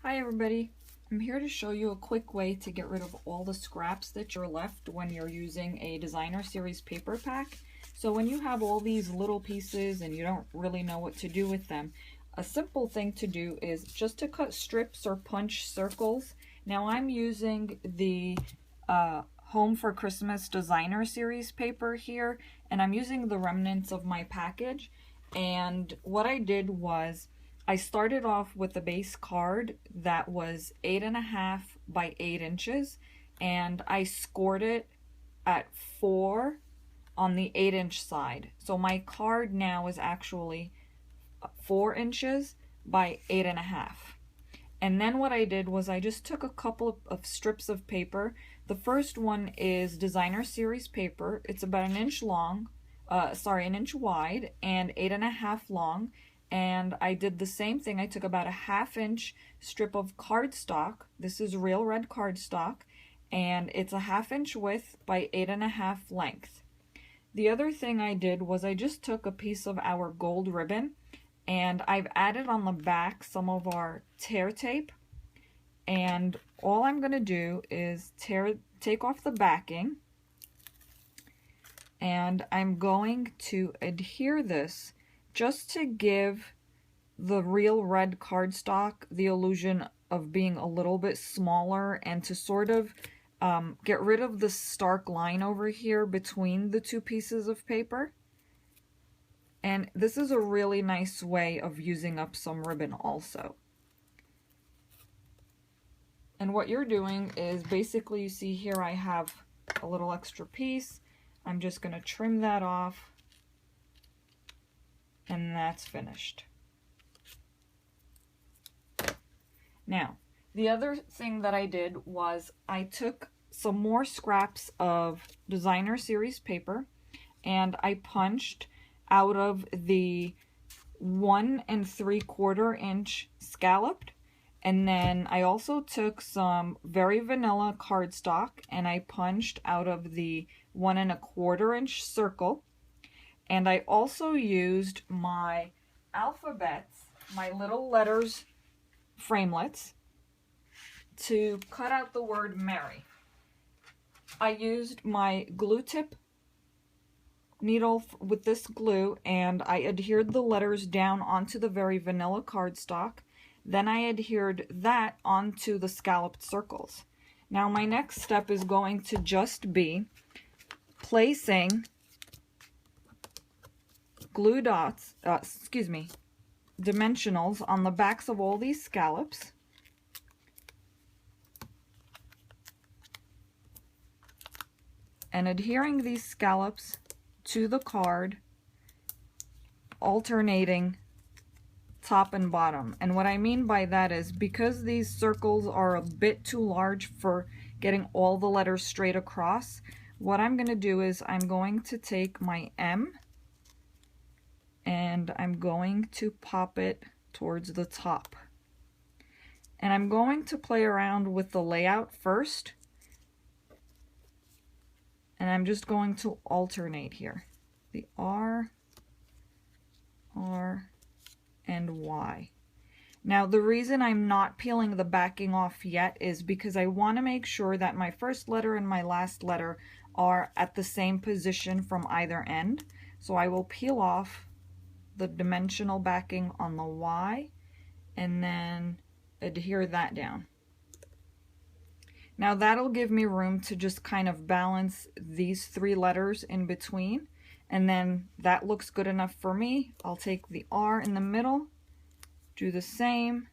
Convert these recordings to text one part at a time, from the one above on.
Hi everybody, I'm here to show you a quick way to get rid of all the scraps that you're left when you're using a designer series paper pack. So when you have all these little pieces and you don't really know what to do with them, a simple thing to do is just to cut strips or punch circles. Now I'm using the Home for Christmas designer series paper here, and I'm using the remnants of my package. And what I did was I started off with a base card that was 8.5 by 8 inches, and I scored it at 4 on the 8-inch side. So my card now is actually 4 inches by 8.5. And then what I did was I just took a couple of strips of paper. The first one is designer series paper. It's about an inch wide and 8.5 long. And I did the same thing. I took about a 1/2 inch strip of cardstock. This is real red cardstock, and it's a 1/2 inch width by 8.5 length. The other thing I did was I just took a piece of our gold ribbon, and I've added on the back some of our tear tape. And all I'm going to do is take off the backing, and I'm going to adhere this just to give the real red cardstock the illusion of being a little bit smaller, and to sort of get rid of the stark line over here between the two pieces of paper. And this is a really nice way of using up some ribbon also. And what you're doing is basically, you see here I have a little extra piece. I'm just going to trim that off. And that's finished. Now, the other thing that I did was I took some more scraps of designer series paper and I punched out of the 1 3/4 inch scalloped, and then I also took some very vanilla cardstock and I punched out of the 1 1/4 inch circle. And I also used my alphabets, my little letters framelits, to cut out the word Merry. I used my glue tip needle with this glue, and I adhered the letters down onto the very vanilla cardstock. Then I adhered that onto the scalloped circles. Now my next step is going to just be placing glue dots, dimensionals on the backs of all these scallops. And adhering these scallops to the card, alternating top and bottom. And what I mean by that is, because these circles are a bit too large for getting all the letters straight across, what I'm going to do is I'm going to take my M and I'm going to pop it towards the top. And I'm going to play around with the layout first. And I'm just going to alternate here. The R, and Y. Now the reason I'm not peeling the backing off yet is because I want to make sure that my first letter and my last letter are at the same position from either end. So I will peel off the dimensional backing on the Y and then adhere that down. Now that'll give me room to just kind of balance these 3 letters in between, and then that looks good enough for me. I'll take the R in the middle, do the same,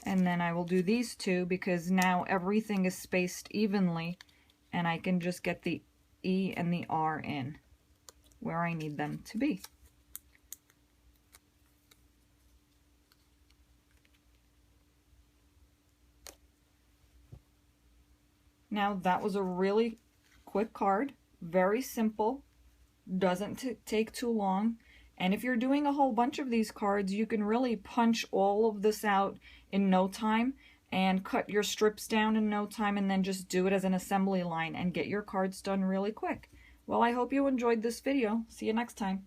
and then I will do these 2 because now everything is spaced evenly and I can just get the E and the R in where I need them to be. Now that was a really quick card, very simple, doesn't take too long. And if you're doing a whole bunch of these cards, you can really punch all of this out in no time and cut your strips down in no time, and then just do it as an assembly line and get your cards done really quick. Well, I hope you enjoyed this video. See you next time.